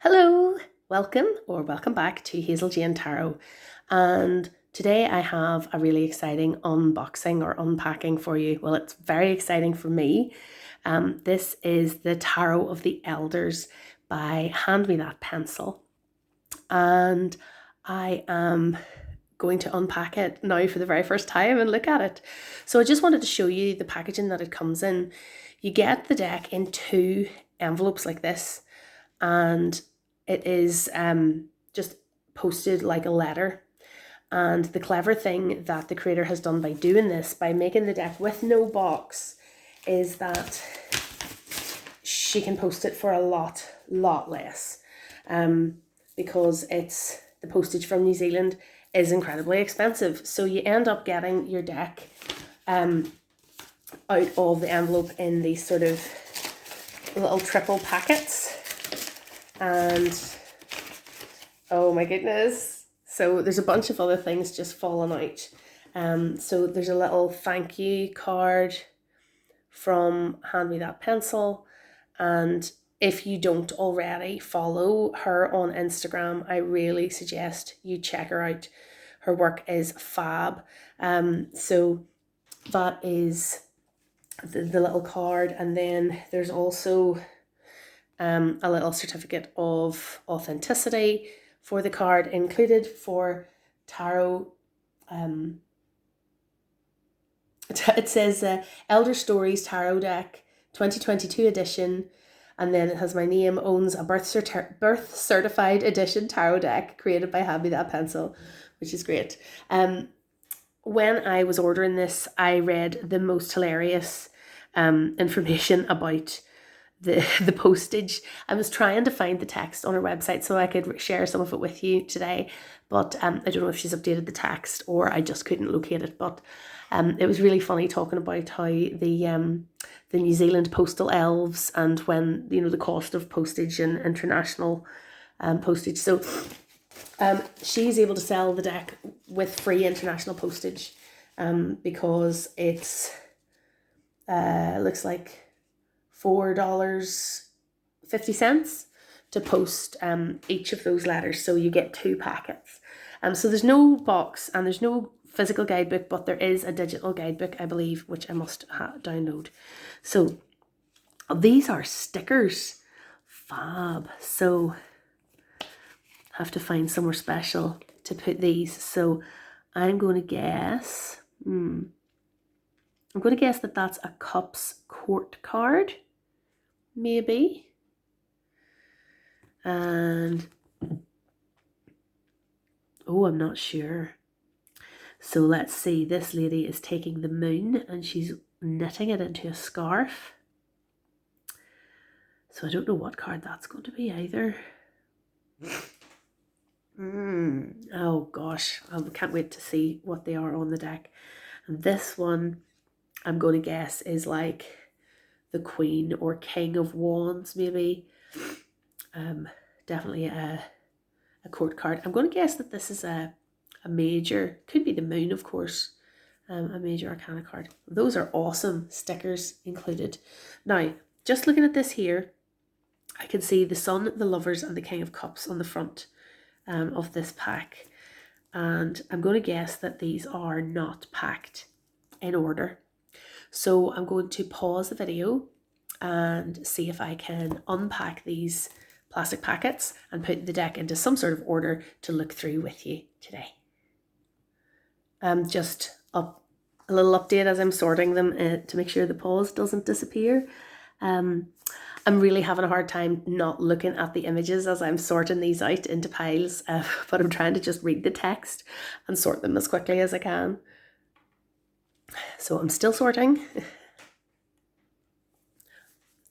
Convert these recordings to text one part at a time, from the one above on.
Hello, welcome back to Hazel Jane Tarot. And today I have a really exciting unboxing or unpacking for you. Well, it's very exciting for me. This is the Tarot of the Elders by Hand Me That Pencil. And I am going to unpack it now for the very first time and look at it. So I just wanted to show you the packaging that it comes in. You get the deck in two envelopes like this, and it is just posted like a letter. And the clever thing that the creator has done by doing this, by making the deck with no box, is that she can post it for a lot less, because it's the postage from New Zealand is incredibly expensive. So you end up getting your deck out of the envelope in these sort of little triple packets. And oh my goodness, so there's a bunch of other things just falling out. So there's a little thank you card from Hand Me That Pencil, and if you don't already follow her on Instagram, I really suggest you check her out. Her work is fab. So that is the little card, and then there's also a little certificate of authenticity for the card included for tarot. It says Elder Stories Tarot Deck 2022 edition, and then it has my name, owns a birth certified edition tarot deck created by Hand Me That Pencil, which is great. When I was ordering this, I read the most hilarious information about the postage. I was trying to find the text on her website so I could share some of it with you today, but I don't know if she's updated the text or I just couldn't locate it. But it was really funny talking about how the New Zealand postal elves, and when the cost of postage and international postage. So she's able to sell the deck with free international postage, because it's looks like $4.50 to post each of those letters. So you get two packets. So there's no box and there's no physical guidebook, but there is a digital guidebook, I believe, which I must download. So these are stickers. Fab. So I have to find somewhere special to put these. So I'm going to guess, that that's a Cups Court card, maybe. And I'm not sure. So let's see, this lady is taking the moon and she's knitting it into a scarf. So I don't know what card that's going to be either. Oh gosh, I can't wait to see what they are on the deck. And this one, I'm going to guess, is like the Queen or King of Wands, maybe. Definitely a court card. I'm going to guess that this is a major, could be the moon, of course, a major arcana card. Those are awesome stickers included. Now, just looking at this here, I can see the Sun, the Lovers, and the King of Cups on the front of this pack. And I'm going to guess that these are not packed in order. So I'm going to pause the video and see if I can unpack these plastic packets and put the deck into some sort of order to look through with you today. Just a little update as I'm sorting them to make sure the pause doesn't disappear. I'm really having a hard time not looking at the images as I'm sorting these out into piles, but I'm trying to just read the text and sort them as quickly as I can. So I'm still sorting.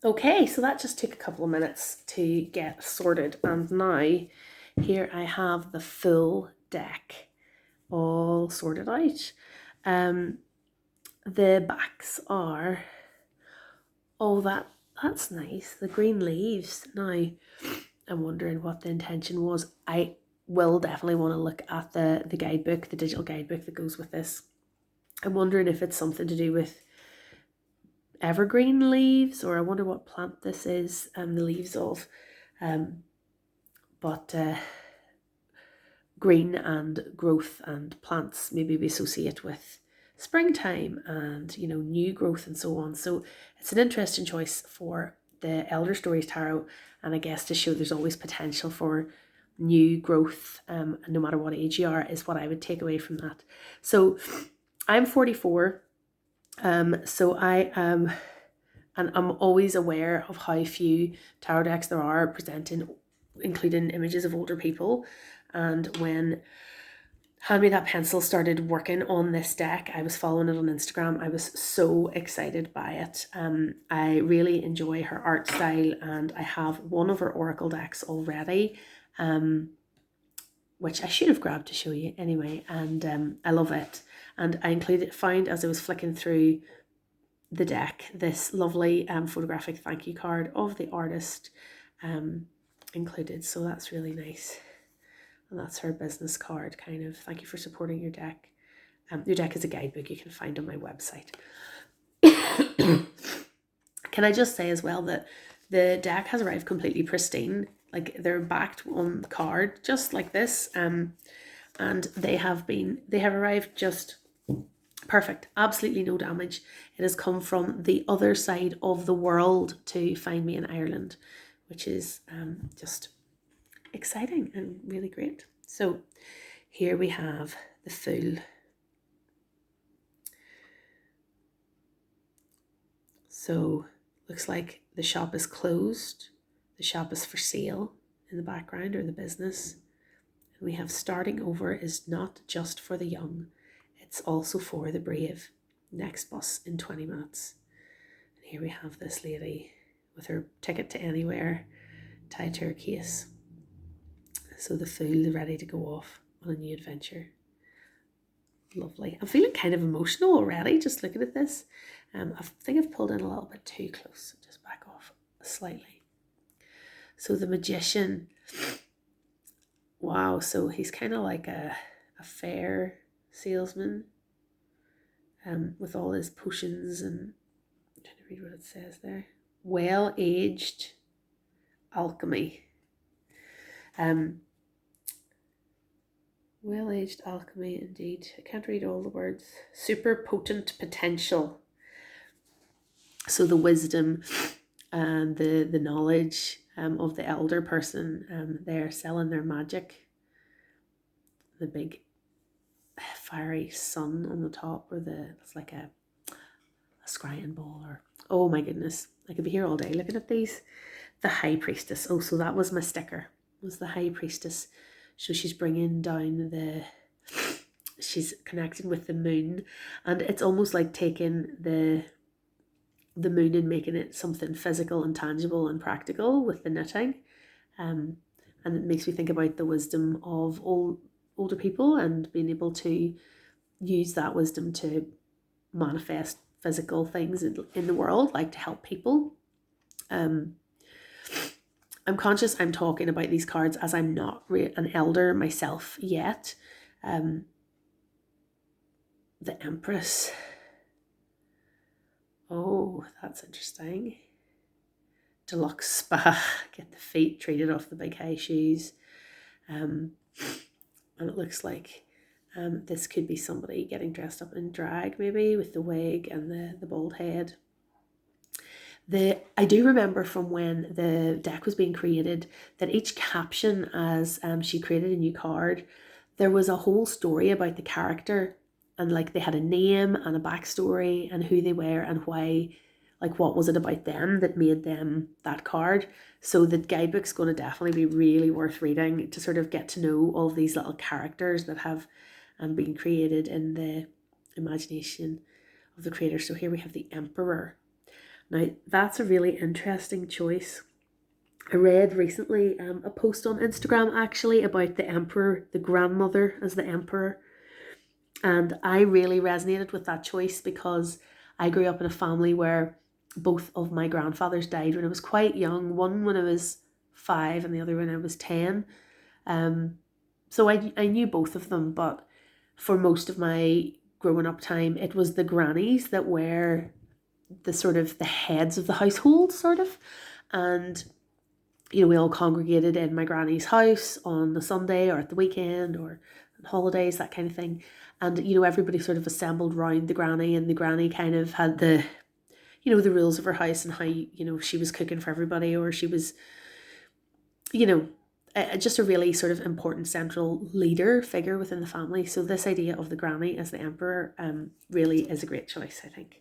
Okay, so that just took a couple of minutes to get sorted, and now here I have the full deck all sorted out. The backs are, that's nice, the green leaves. Now I'm wondering what the intention was. I will definitely want to look at the guidebook, the digital guidebook that goes with this. I'm wondering if it's something to do with evergreen leaves, or I wonder what plant this is, the leaves of. but green and growth and plants maybe we associate with springtime and, you know, new growth and so on. So it's an interesting choice for the Elder Stories Tarot, and I guess to show there's always potential for new growth, no matter what age you are, is what I would take away from that. So I'm 44, so I am, and I'm always aware of how few tarot decks there are presenting, including images of older people. And when Hand Me That Pencil started working on this deck, I was following it on Instagram. I was so excited by it. I really enjoy her art style, and I have one of her Oracle decks already, which I should have grabbed to show you anyway. And I love it. And I found as I was flicking through the deck this lovely photographic thank you card of the artist included. So that's really nice. And that's her business card, kind of, thank you for supporting your deck. Your deck is a guidebook you can find on my website. Can I just say as well that the deck has arrived completely pristine. Like, they're backed on the card just like this, and they have arrived just perfect, absolutely no damage. It has come from the other side of the world to find me in Ireland, which is just exciting and really great. So here we have the Fool. So looks like the shop is closed. The shop is for sale in the background, or the business. And we have starting over is not just for the young. It's also for the brave. Next bus in 20 minutes. And here we have this lady with her ticket to anywhere tied to her case. So the Fool, ready to go off on a new adventure. Lovely. I'm feeling kind of emotional already just looking at this. I think I've pulled in a little bit too close. Just back off slightly. So the Magician. Wow, so he's kind of like a fair salesman, with all his potions, and I'm trying to read what it says there. Well-aged alchemy. Well-aged alchemy, indeed. I can't read all the words. Super potent potential. So the wisdom and the knowledge of the elder person, they're selling their magic. The big fiery sun on the top, or it's like a scrying ball, or, oh my goodness, I could be here all day looking at these. The High Priestess. Oh, so that was my sticker, was the High Priestess. So she's bringing down she's connecting with the moon, and it's almost like taking the moon and making it something physical and tangible and practical with the knitting. And it makes me think about the wisdom of older people, and being able to use that wisdom to manifest physical things in the world, like to help people. I'm conscious I'm talking about these cards as I'm not an elder myself yet. The Empress. Oh, that's interesting. Deluxe spa. Get the feet treated off the big high shoes. And it looks like this could be somebody getting dressed up in drag, maybe, with the wig and the bald head. I do remember from when the deck was being created that each caption, as she created a new card, there was a whole story about the character, and like they had a name and a backstory and who they were and why, like what was it about them that made them that card. So the guidebook's going to definitely be really worth reading to sort of get to know all these little characters that have been created in the imagination of the creator. So here we have the Emperor. Now, that's a really interesting choice. I read recently a post on Instagram actually about the Emperor, the grandmother as the Emperor. And I really resonated with that choice because I grew up in a family where both of my grandfathers died when I was quite young. One when I was 5 and the other when I was 10. So I knew both of them, but for most of my growing up time, it was the grannies that were the sort of the heads of the household, sort of. And we all congregated in my granny's house on the Sunday or at the weekend or on holidays, that kind of thing. And, everybody sort of assembled round the granny, and the granny kind of had the rules of her house and how, she was cooking for everybody, or she was, you know, just a really sort of important central leader figure within the family. So this idea of the granny as the emperor really is a great choice, I think.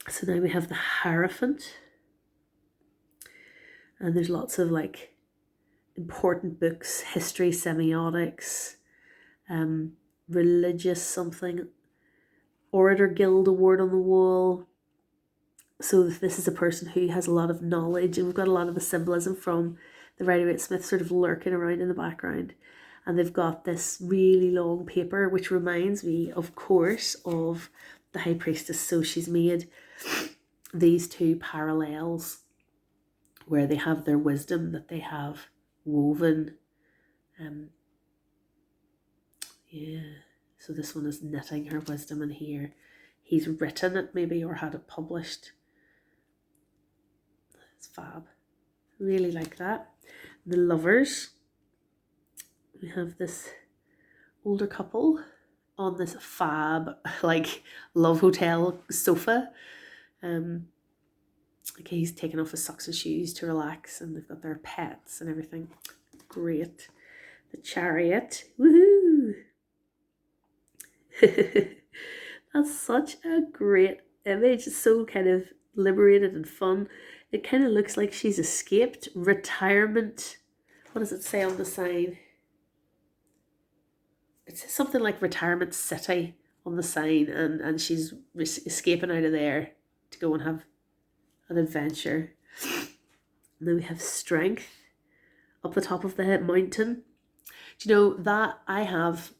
So now we have the Hierophant. And there's lots of like important books, history, semiotics, religious something, Orator Guild Award on the wall. So this is a person who has a lot of knowledge, and we've got a lot of the symbolism from the Rider-Waite-Smith sort of lurking around in the background. And they've got this really long paper, which reminds me, of course, of the High Priestess. So she's made these two parallels where they have their wisdom that they have woven. So this one is knitting her wisdom, and here he's written it maybe or had it published. It's fab. Really like that. The Lovers. We have this older couple on this fab like love hotel sofa. Okay, he's taken off his socks and shoes to relax, and they've got their pets and everything. Great. The Chariot. Woohoo! That's such a great image. It's so kind of liberated and fun. It kind of looks like she's escaped retirement. What does it say on the sign? It says something like Retirement City on the sign, and she's escaping out of there to go and have an adventure. And then we have Strength up the top of the mountain. Do you know that I have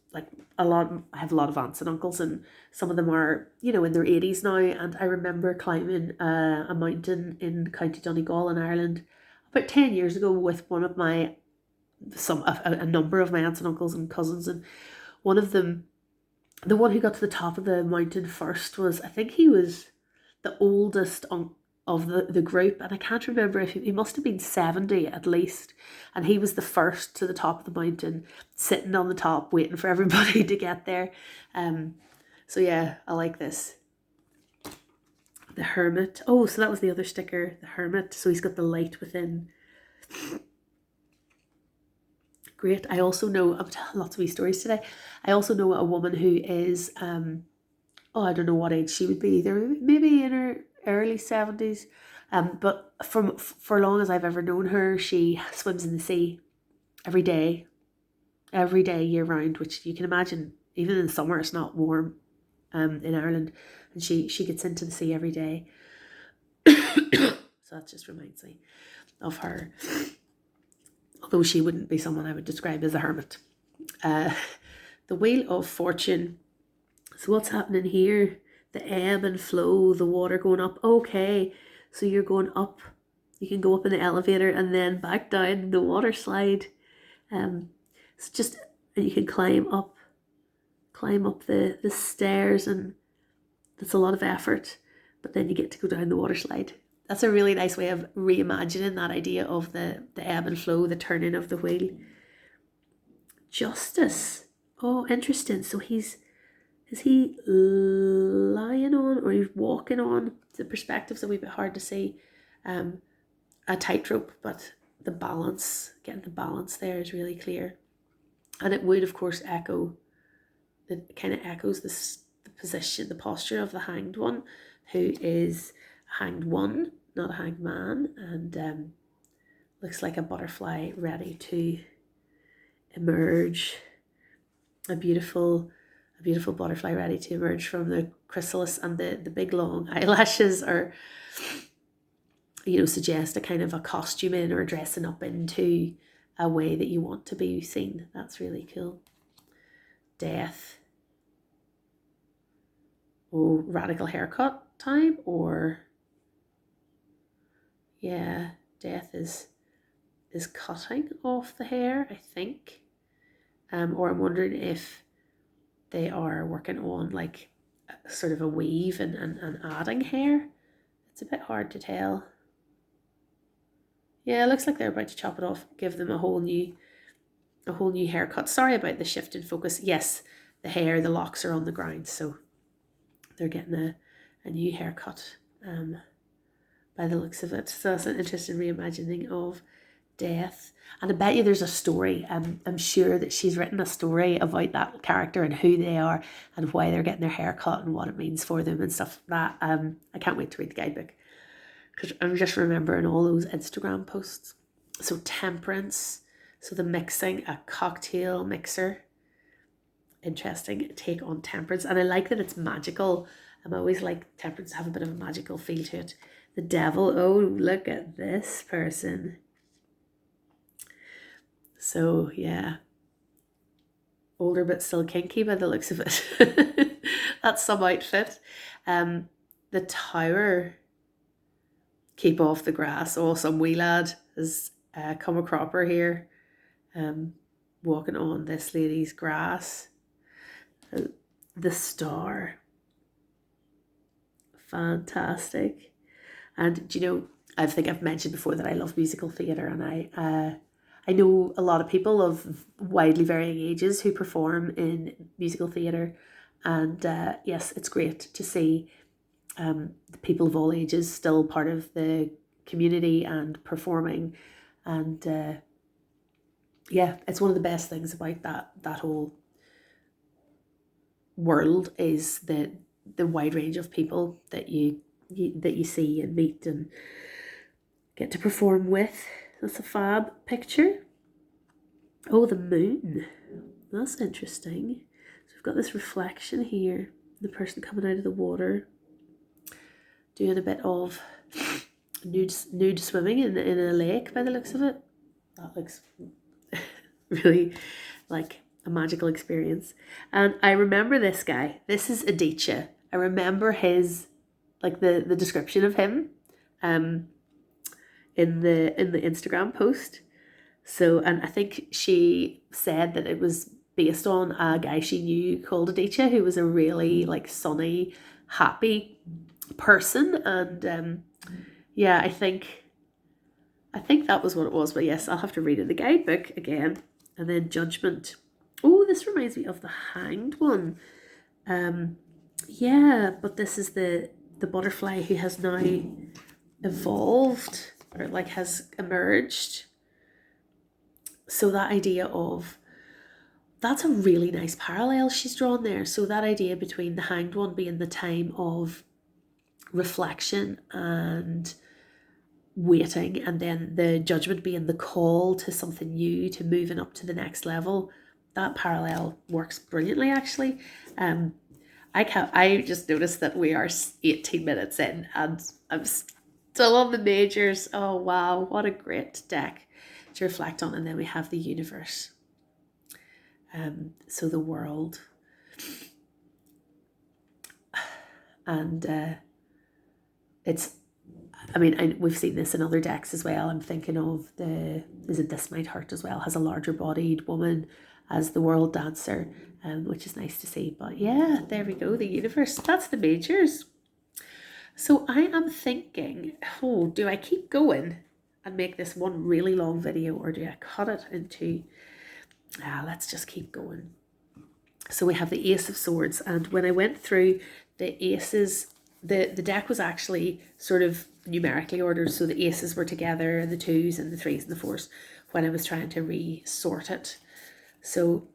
a lot of aunts and uncles, and some of them are, in their 80s now, and I remember climbing a mountain in County Donegal in Ireland about 10 years ago with one of my a number of my aunts and uncles and cousins, and one of them, the one who got to the top of the mountain first, was, I think he was the oldest of the group, and I can't remember if he must have been 70 at least, and he was the first to the top of the mountain, sitting on the top waiting for everybody to get there. So yeah, I like this. The Hermit. Oh, so that was the other sticker, the Hermit. So he's got the light within. Great. I also know, I'm telling lots of wee stories today. I also know a woman who is I don't know what age she would be either, maybe in her early 70s. But for long as I've ever known her, she swims in the sea every day year round, which you can imagine, even in the summer it's not warm in Ireland, and she gets into the sea every day. So that just reminds me of her, although she wouldn't be someone I would describe as a hermit. The Wheel of Fortune. So what's happening here? The ebb and flow, the water going up. Okay, so you're going up. You can go up in the elevator and then back down the water slide. It's just, and you can climb up the stairs, and that's a lot of effort, but then you get to go down the water slide. That's a really nice way of reimagining that idea of the ebb and flow, the turning of the wheel. Justice. Oh, interesting. So is he lying on, or he's walking on? The perspective's a wee bit hard to see. A tightrope, but getting the balance there is really clear. And it would, of course, it kind of echoes the position, the posture of the hanged one, who is a hanged one, not a hanged man, and looks like a butterfly ready to emerge. A beautiful butterfly ready to emerge from the chrysalis, and the big long eyelashes are, suggest a kind of a costuming or dressing up into a way that you want to be seen. That's really cool. Death. Oh, radical haircut time, or yeah, death is cutting off the hair, I think. Or I'm wondering if they are working on like sort of a weave and adding hair. It's a bit hard to tell. Yeah, it looks like they're about to chop it off, give them a whole new haircut. Sorry about the shift in focus. Yes, the locks are on the ground, so they're getting a new haircut by the looks of it. So that's an interesting reimagining of death. And I bet you there's a story. I'm sure that she's written a story about that character and who they are and why they're getting their hair cut and what it means for them and stuff like that. I can't wait to read the guidebook because I'm just remembering all those Instagram posts. So temperance, so the mixing, a cocktail mixer. Interesting take on temperance. And I like that it's magical. I always like temperance to have a bit of a magical feel to it. The devil, oh, look at this person. So yeah, older but still kinky by the looks of it. That's some outfit. The tower, keep off the grass. Oh, some wee lad has come a cropper here, walking on this lady's grass. The star, fantastic. And do you know, I think I've mentioned before that I love musical theatre, and I know a lot of people of widely varying ages who perform in musical theatre, and yes, it's great to see the people of all ages still part of the community and performing, and yeah, it's one of the best things about that whole world is the wide range of people that you see and meet and get to perform with. That's a fab picture. Oh, the moon. That's interesting. So we've got this reflection here. The person coming out of the water, doing a bit of nude swimming in a lake by the looks of it. That looks really like a magical experience. And I remember this guy. This is Adichie. I remember his, like the description of him in the Instagram post. So, and I think she said that it was based on a guy she knew called Adichie, who was a really like sunny, happy person. And yeah, I think that was what it was. But yes, I'll have to read in the guidebook again. And then Judgment. Oh, this reminds me of the Hanged one. Yeah, but this is the butterfly who has now evolved, or like has emerged. So that idea of, that's a really nice parallel she's drawn there. So that idea between the Hanged one being the time of reflection and waiting, and then the Judgment being the call to something new, to moving up to the next level. That parallel works brilliantly, actually. I just noticed that we are 18 minutes in and I'm still on the majors. Oh wow, what a great deck to reflect on. And then we have the universe. So the world. And it's, I mean, we've seen this in other decks as well. I'm thinking of This Might Hurt as well, has a larger bodied woman as the world dancer, which is nice to see. But yeah, there we go, the universe. That's the majors. So I am thinking, oh, do I keep going and make this one really long video, or do I cut it into, let's just keep going. So we have the Ace of Swords, and when I went through the aces, the deck was actually sort of numerically ordered, so the aces were together and the twos and the threes and the fours when I was trying to re-sort it. So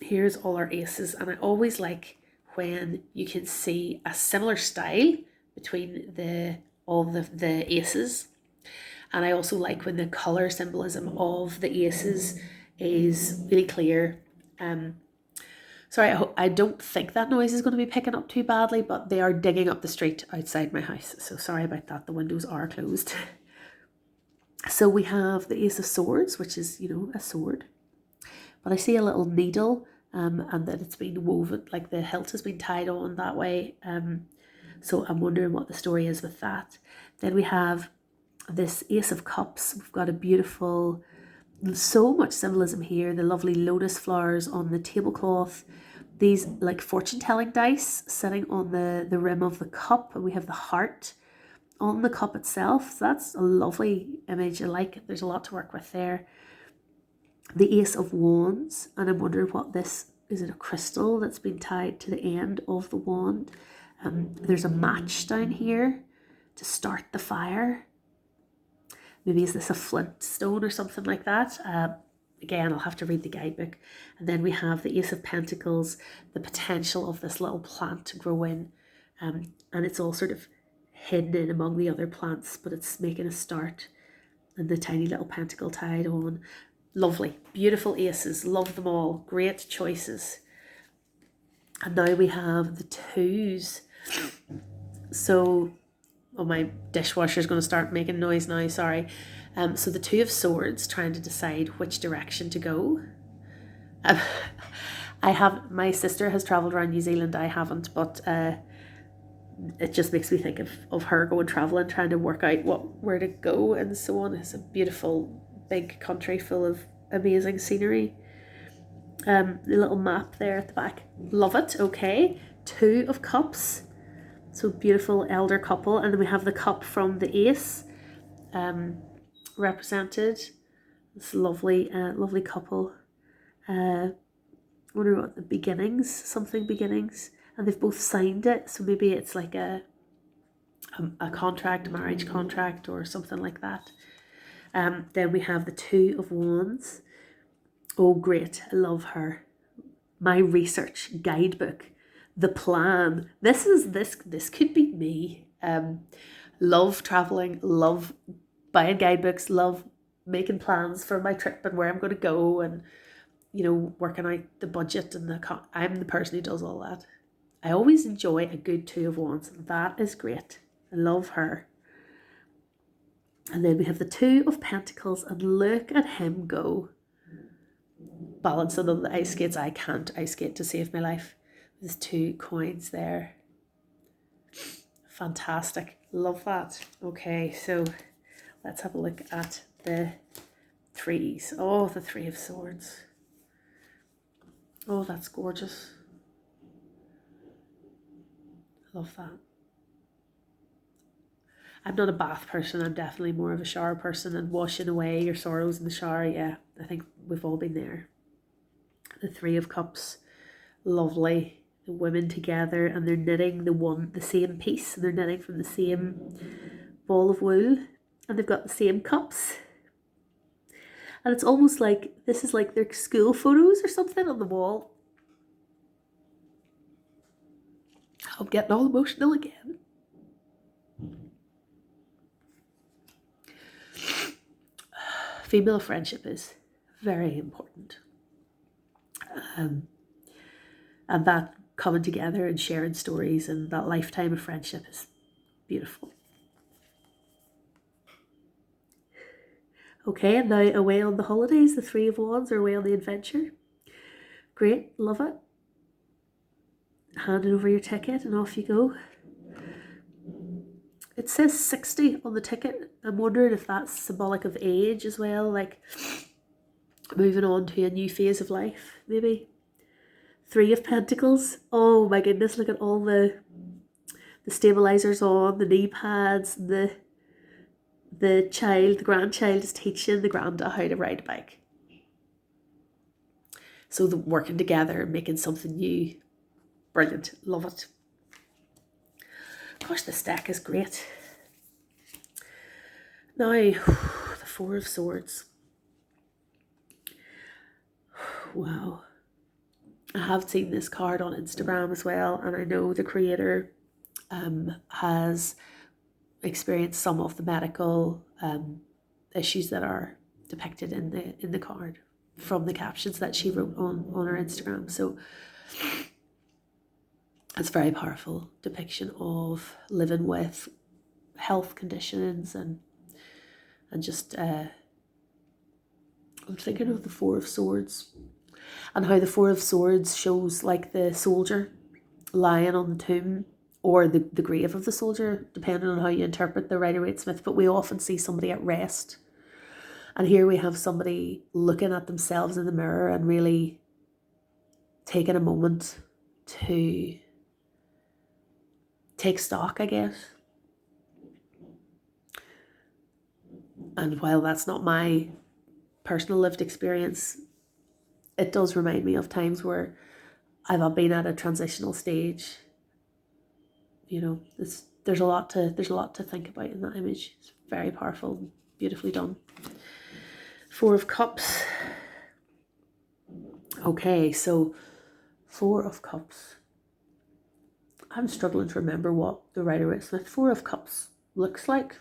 here's all our aces, and I always like when you can see a similar style between all the aces. And I also like when the color symbolism of the aces is really clear. Sorry, I don't think that noise is going to be picking up too badly, but they are digging up the street outside my house. So sorry about that. The windows are closed. So we have the Ace of Swords, which is, you know, a sword. But I see a little needle, and that it's been woven, like the hilt has been tied on that way. So I'm wondering what the story is with that. Then we have this Ace of Cups. We've got a beautiful, so much symbolism here. The lovely lotus flowers on the tablecloth. These like fortune telling dice sitting on the rim of the cup. And we have the heart on the cup itself. So that's a lovely image. I like it. There's a lot to work with there. The Ace of Wands, and I'm wondering what this is. It a crystal that's been tied to the end of the wand? There's a match down here to start the fire. Maybe is this a flint stone or something like that? Again, I'll have to read the guidebook. And then we have the Ace of Pentacles, the potential of this little plant to grow in. And it's all sort of hidden in among the other plants, but it's making a start. And the tiny little pentacle tied on. Lovely, beautiful aces, love them all, great choices. And now we have the twos. So, oh, my dishwasher's going to start making noise now, sorry. So the Two of Swords, trying to decide which direction to go. My sister has travelled around New Zealand, I haven't, but it just makes me think of her going travelling, trying to work out where to go and so on. It's a beautiful big country full of amazing scenery. The little map there at the back, love it. Okay, Two of Cups, so beautiful elder couple, and then we have the cup from the Ace represented. This lovely lovely couple. I wonder what the beginnings, something beginnings, and they've both signed it, so maybe it's like a contract, a marriage contract or something like that. Then we have the Two of Wands. Oh, great. I love her. My research guidebook, the plan. This could be me. Love traveling, love buying guidebooks, love making plans for my trip and where I'm going to go, and working out the budget and I'm the person who does all that. I always enjoy a good Two of Wands. That is great. I love her. And then we have the Two of Pentacles, and look at him go. Balancing on the ice skates. I can't ice skate to save my life. There's 2 coins there. Fantastic. Love that. Okay, so let's have a look at the threes. Oh, the Three of Swords. Oh, that's gorgeous. Love that. I'm not a bath person. I'm definitely more of a shower person, and washing away your sorrows in the shower. Yeah, I think we've all been there. The Three of Cups. Lovely. The women together, and they're knitting the same piece. And they're knitting from the same ball of wool, and they've got the same cups. And it's almost like this is like their school photos or something on the wall. I'm getting all emotional again. Female friendship is very important. And that coming together and sharing stories and that lifetime of friendship is beautiful. Okay, and now away on the holidays, the Three of Wands are away on the adventure. Great, love it. Handing over your ticket and off you go. It says 60 on the ticket. I'm wondering if that's symbolic of age as well, like moving on to a new phase of life, maybe. Three of Pentacles. Oh my goodness, look at all the stabilizers on, the knee pads, the grandchild is teaching the granda how to ride a bike. So the working together, making something new. Brilliant. Love it. Gosh, this deck is great. Now, the Four of Swords. Wow. I have seen this card on Instagram as well, and I know the creator has experienced some of the medical issues that are depicted in the card from the captions that she wrote on her Instagram. So it's a very powerful depiction of living with health conditions and just I'm thinking of the Four of Swords and how the Four of Swords shows like the soldier lying on the tomb or the grave of the soldier, depending on how you interpret the Rider-Waite-Smith, but we often see somebody at rest. And here we have somebody looking at themselves in the mirror and really taking a moment to take stock, I guess. And while that's not my personal lived experience, it does remind me of times where I've been at a transitional stage. You know, there's a lot to think about in that image. It's very powerful, beautifully done. Four of Cups. Okay, so Four of Cups. I'm struggling to remember what the Rider-Waite-Smith Four of Cups looks like.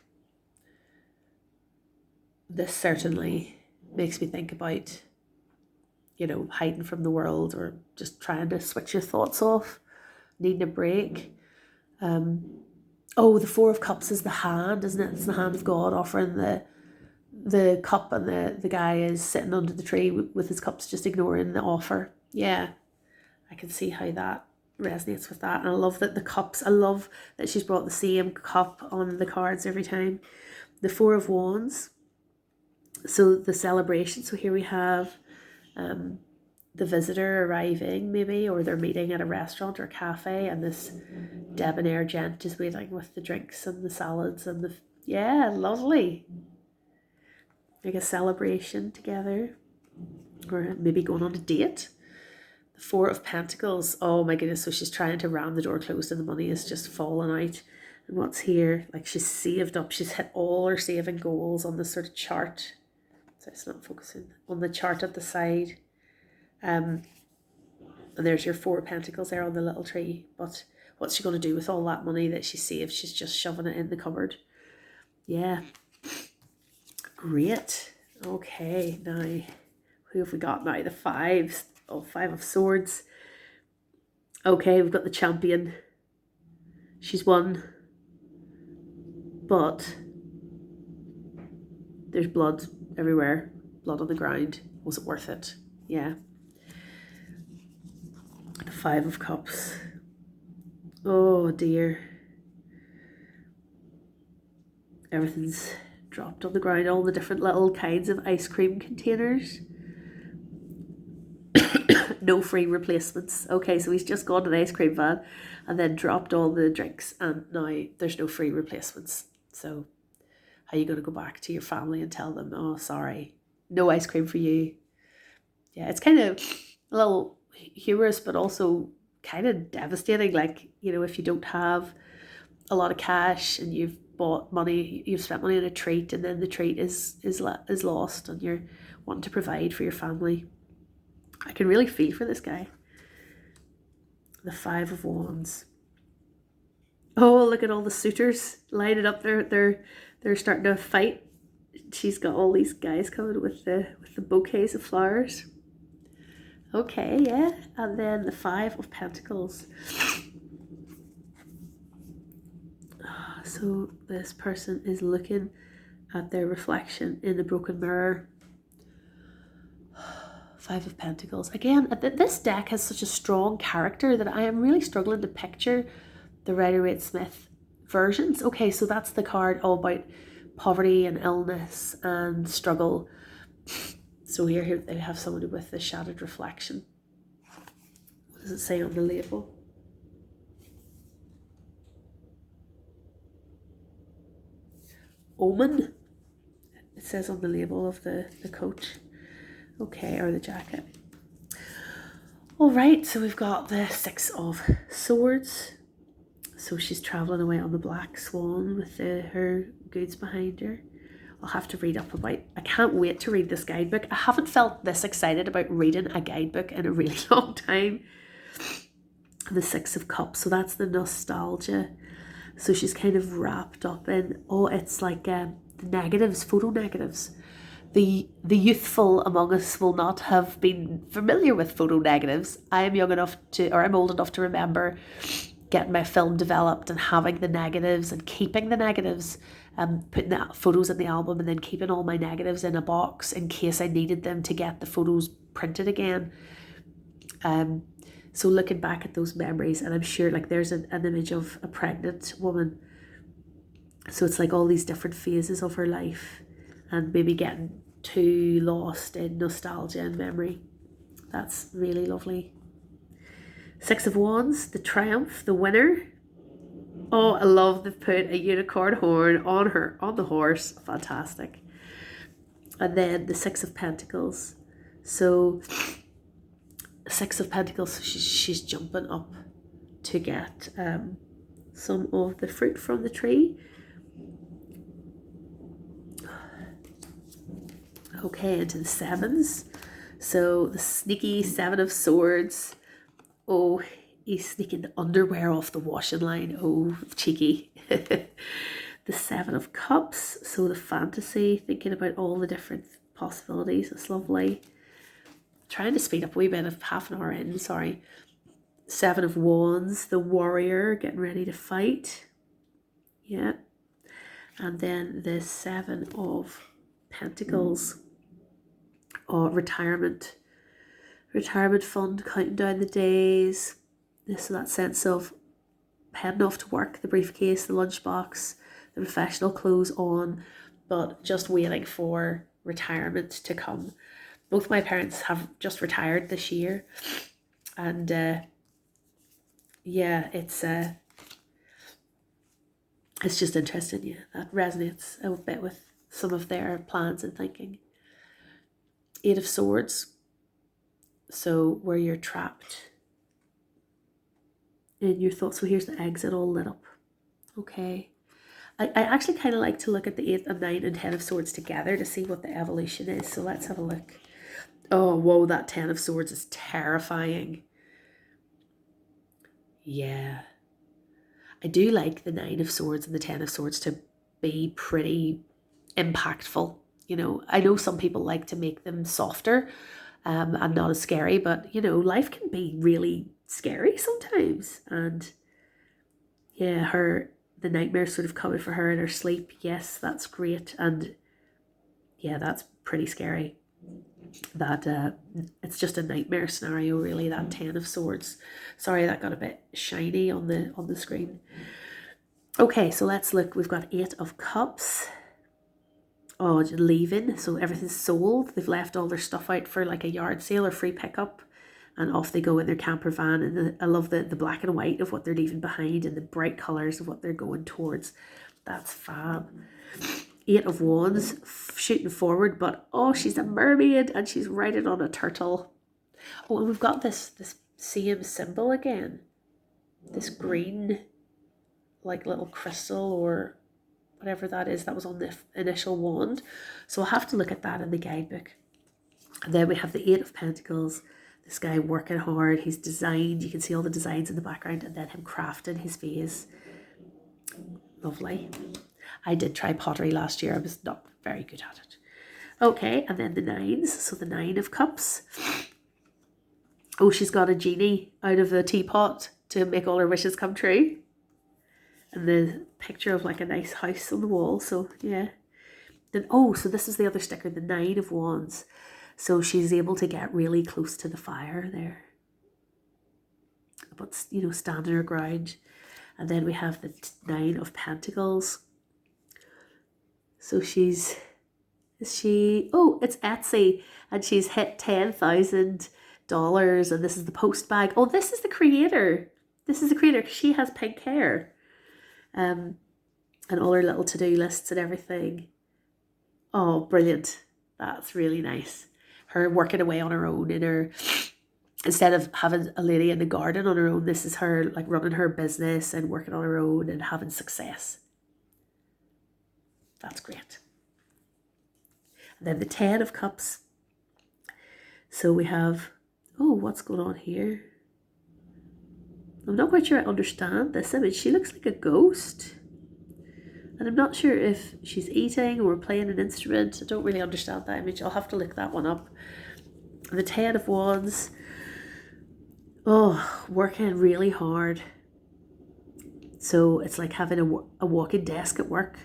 This certainly makes me think about, you know, hiding from the world or just trying to switch your thoughts off, needing a break. Oh, the Four of Cups is the hand, isn't it? It's the hand of God offering the cup, and the guy is sitting under the tree with his cups, just ignoring the offer. Yeah, I can see how that resonates with that. And I love that the cups, I love that she's brought the same cup on the cards every time. The Four of Wands. So the celebration. So here we have the visitor arriving, maybe, or they're meeting at a restaurant or a cafe, and this debonair gent is waiting with the drinks and the salads and the, yeah, lovely. Like a celebration together, or maybe going on a date. The Four of Pentacles. Oh my goodness, so she's trying to ram the door closed and the money is just falling out. And what's here? Like, she's saved up, she's hit all her saving goals on this sort of chart. So it's not focusing on the chart at the side. And there's your Four of Pentacles there on the little tree. But what's she going to do with all that money that she saved? She's just shoving it in the cupboard. Yeah. Great. Okay, now who have we got now? The fives. Oh, Five of Swords. Okay, we've got the champion. She's won. But there's blood everywhere. Blood on the ground. Was it worth it? Yeah. The Five of Cups. Oh dear. Everything's dropped on the ground. All the different little kinds of ice cream containers. No free replacements. Okay, so he's just gone to the ice cream van and then dropped all the drinks, and now there's no free replacements. So how are you going to go back to your family and tell them, oh, sorry, no ice cream for you? Yeah, it's kind of a little humorous, but also kind of devastating. Like, you know, if you don't have a lot of cash and you've bought money, you've spent money on a treat, and then the treat is lost, and you're wanting to provide for your family. I can really feel for this guy. The Five of Wands. Oh, look at all the suitors lining up. They're starting to fight. She's got all these guys coming with the bouquets of flowers. Okay, yeah. And then the Five of Pentacles. So this person is looking at their reflection in the broken mirror. Five of Pentacles. Again, this deck has such a strong character that I am really struggling to picture the Rider-Waite-Smith versions. Okay, so that's the card all about poverty and illness and struggle. So here they have someone with the shattered reflection. What does it say on the label? Omen. It says on the label of the coat. Okay, or the jacket. All right, so we've got the Six of Swords. So she's traveling away on the Black Swan with her goods behind her. I'll have to read up about. I can't wait to read this guidebook. I haven't felt this excited about reading a guidebook in a really long time. The Six of Cups. So that's the nostalgia. So she's kind of wrapped up in, oh, it's like the negatives, photo negatives. The youthful among us will not have been familiar with photo negatives. I'm young enough to, or I'm old enough to remember getting my film developed and having the negatives and keeping the negatives, putting the photos in the album and then keeping all my negatives in a box in case I needed them to get the photos printed again. So looking back at those memories, and I'm sure like there's an image of a pregnant woman. So it's like all these different phases of her life and maybe getting too lost in nostalgia and memory. That's really lovely. Six of Wands, the Triumph, the winner. Oh, I love they've put a unicorn horn on the horse. Fantastic. And then the Six of Pentacles. So Six of Pentacles, so she's jumping up to get some of the fruit from the tree. Okay, into the sevens. So the sneaky Seven of Swords. Oh, he's sneaking the underwear off the washing line. Oh, cheeky. The Seven of Cups. So the fantasy, thinking about all the different possibilities. It's lovely. Trying to speed up a wee bit of half an hour in, sorry. Seven of Wands, the warrior getting ready to fight. Yeah. And then the Seven of Pentacles. Oh, retirement fund, counting down the days. So that sense of heading off to work, the briefcase, the lunchbox, the professional clothes on, but just waiting for retirement to come. Both my parents have just retired this year, and yeah, it's just interesting. Yeah, that resonates a bit with some of their plans and thinking. Eight of Swords. So where you're trapped in your thoughts. So here's the exit all lit up. Okay. I actually kind of like to look at the 8 and 9 and 10 of Swords together to see what the evolution is. So let's have a look. Oh, whoa, that 10 of Swords is terrifying. Yeah. I do like the 9 of Swords and the 10 of Swords to be pretty impactful. You know, I know some people like to make them softer and not as scary, but, you know, life can be really scary sometimes. And yeah, the nightmares sort of coming for her in her sleep. Yes, that's great. And yeah, that's pretty scary. That it's just a nightmare scenario, really, that 10 of Swords. Sorry, that got a bit shiny on the screen. Okay, so let's look. We've got 8 of Cups. Oh, leaving. So everything's sold. They've left all their stuff out for like a yard sale or free pickup, and off they go in their camper van. And I love the black and white of what they're leaving behind and the bright colours of what they're going towards. That's fab. 8 of Wands, shooting forward, but oh, she's a mermaid and she's riding on a turtle. Oh, and we've got this same symbol again. This green, like little crystal or whatever that is that was on the initial wand. So I'll have to look at that in the guidebook. And then we have the 8 of Pentacles. This guy working hard. He's designed. You can see all the designs in the background, and then him crafting his vase. Lovely. I did try pottery last year. I was not very good at it. Okay, and then the 9s. So the 9 of Cups. Oh, she's got a genie out of a teapot to make all her wishes come true. And the picture of like a nice house on the wall. So yeah. Then oh, so this is the other sticker, the 9 of Wands. So she's able to get really close to the fire there, but you know, standing her ground. And then we have the 9 of Pentacles. So is she? Oh, it's Etsy, and she's hit $10,000, and this is the post bag. Oh, this is the creator. This is the creator because she has pink hair. And all her little to-do lists and everything. Oh, brilliant. That's really nice. Her working away on her own instead of having a lady in the garden on her own, this is her like running her business and working on her own and having success. That's great. And then the 10 of Cups. So we have, oh, what's going on here? I'm not quite sure I understand this image. She looks like a ghost. And I'm not sure if she's eating or playing an instrument. I don't really understand that image. I'll have to look that one up. The 10 of Wands. Oh, working really hard. So it's like having a walking desk at work.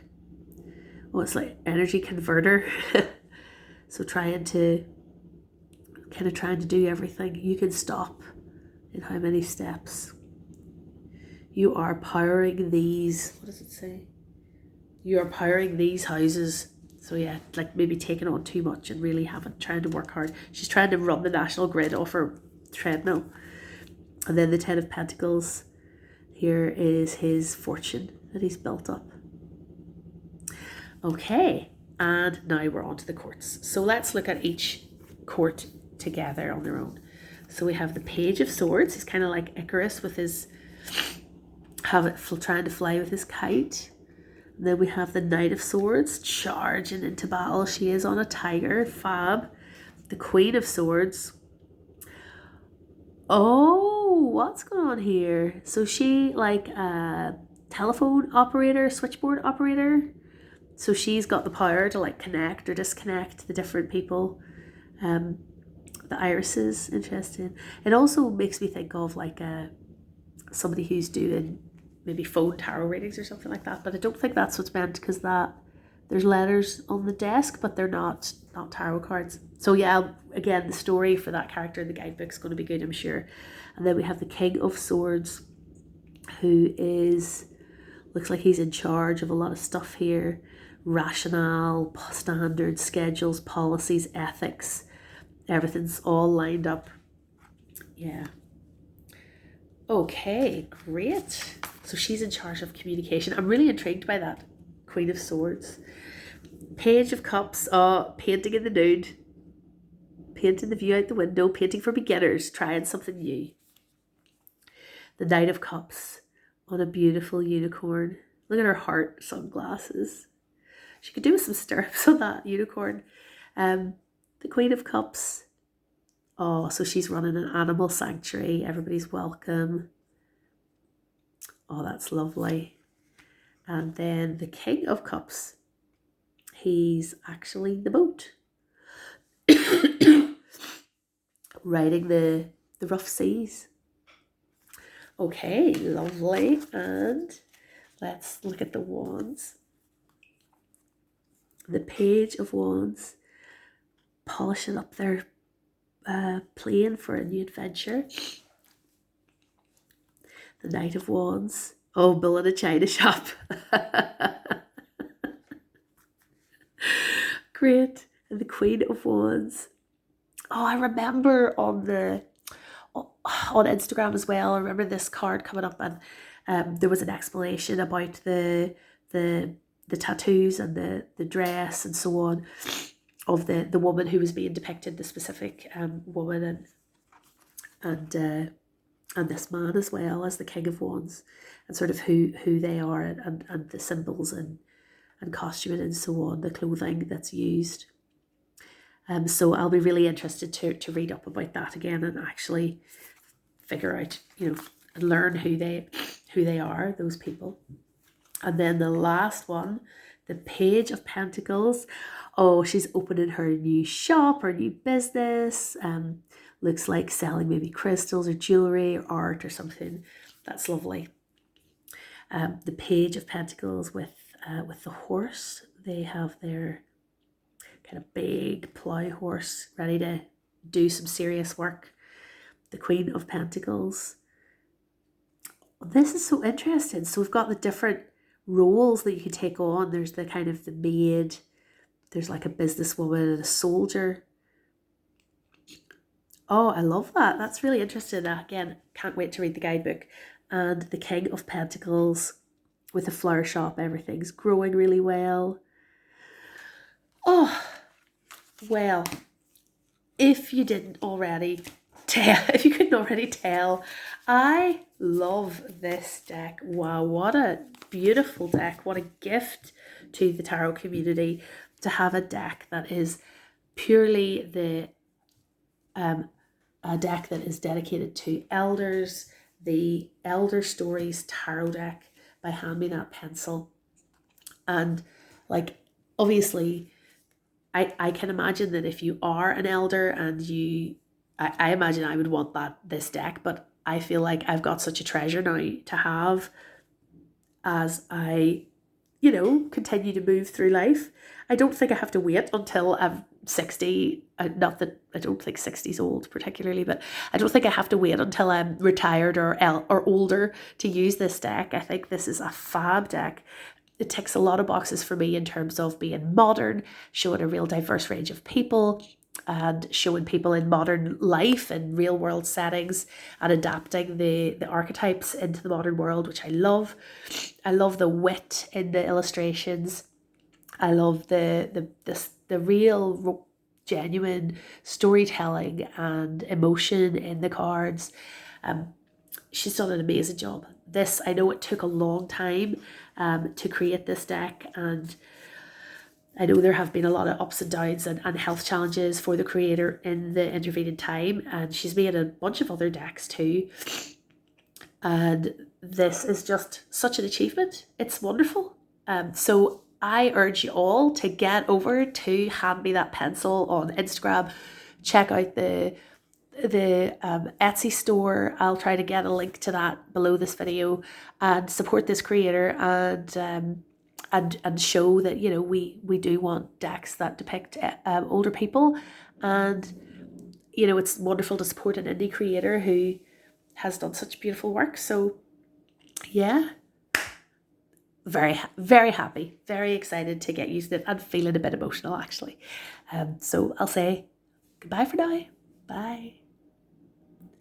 Oh, it's like energy converter. So trying to do everything. You can stop in how many steps. You are powering these, what does it say? You are powering these houses. So yeah, like maybe taking on too much and really trying to work hard. She's trying to run the national grid off her treadmill. And then the 10 of Pentacles. Here is his fortune that he's built up. Okay, And now we're on to the courts. So let's look at each court together on their own. So we have the Page of Swords. He's kind of like Icarus with his, trying to fly with his kite. And then we have the Knight of Swords charging into battle. She is on a tiger, fab. The Queen of Swords. Oh, what's going on here? So she like a telephone operator, switchboard operator. So she's got the power to like connect or disconnect the different people. The irises, interesting. It also makes me think of like somebody who's doing maybe phone tarot readings or something like that. But I don't think that's what's meant, because that there's letters on the desk, but they're not tarot cards. So yeah, again, the story for that character in the guidebook is going to be good, I'm sure. And then we have the King of Swords, who looks like he's in charge of a lot of stuff here. Rationale, standards, schedules, policies, ethics. Everything's all lined up. Yeah. Okay, great. So she's in charge of communication. I'm really intrigued by that. Queen of Swords. Page of Cups. Oh, painting in the nude. Painting the view out the window. Painting for beginners. Trying something new. The Knight of Cups on a beautiful unicorn. Look at her heart sunglasses. She could do with some stirrups on that unicorn. The Queen of Cups. Oh, so she's running an animal sanctuary. Everybody's welcome. Oh, that's lovely. And then the King of Cups. He's actually the boat. Riding the rough seas. Okay, lovely. And let's look at the wands. The Page of Wands, polishing up their plane for a new adventure. The Knight of Wands. Oh, Bill in a china shop. Great. And the Queen of Wands. Oh, I remember on Instagram as well, I remember this card coming up, and there was an explanation about the tattoos and the dress and so on of the woman who was being depicted, the specific woman, and this man as well as the King of Wands, and sort of who they are, and the symbols and costuming and so on, the clothing that's used. So I'll be really interested to read up about that again and actually figure out, and learn who they are, those people. And then the last one, the Page of Pentacles. Oh, she's opening her new shop, her new business. Looks like selling maybe crystals or jewelry or art or something. That's lovely. The Page of Pentacles with the horse. They have their kind of big plough horse ready to do some serious work. The Queen of Pentacles. This is so interesting. So we've got the different roles that you can take on. There's the kind of the maid, there's like a businesswoman and a soldier. Oh, I love that. That's really interesting. Again, can't wait to read the guidebook. And the King of Pentacles with the flower shop. Everything's growing really well. Oh, well, if you couldn't already tell, I love this deck. Wow, what a beautiful deck. What a gift to the tarot community to have a deck that is purely a deck that is dedicated to elders, the Elder Stories Tarot deck by Hand Me That Pencil. And like, obviously, I can imagine that if you are an elder and I imagine I would want this deck, but I feel like I've got such a treasure now to have as I, continue to move through life. I don't think I have to wait until I'm 60. Not that I don't think 60 is old particularly, but I don't think I have to wait until I'm retired or older to use this deck. I think this is a fab deck. It ticks a lot of boxes for me in terms of being modern, showing a real diverse range of people, and showing people in modern life and real world settings, and adapting the archetypes into the modern world, which I love. I love the wit in the illustrations. I love the real genuine storytelling and emotion in the cards. Um, she's done an amazing job. This, I know it took a long time to create this deck, and I know there have been a lot of ups and downs and health challenges for the creator in the intervening time, and she's made a bunch of other decks too. And this is just such an achievement. It's wonderful. So I urge you all to get over to Hand Me That Pencil on Instagram. Check out the Etsy store. I'll try to get a link to that below this video, and support this creator, and show that, you know, we do want decks that depict older people. And you know, it's wonderful to support an indie creator who has done such beautiful work. So yeah, very happy, very excited to get used to it, and feeling a bit emotional actually. So I'll say goodbye for now. Bye.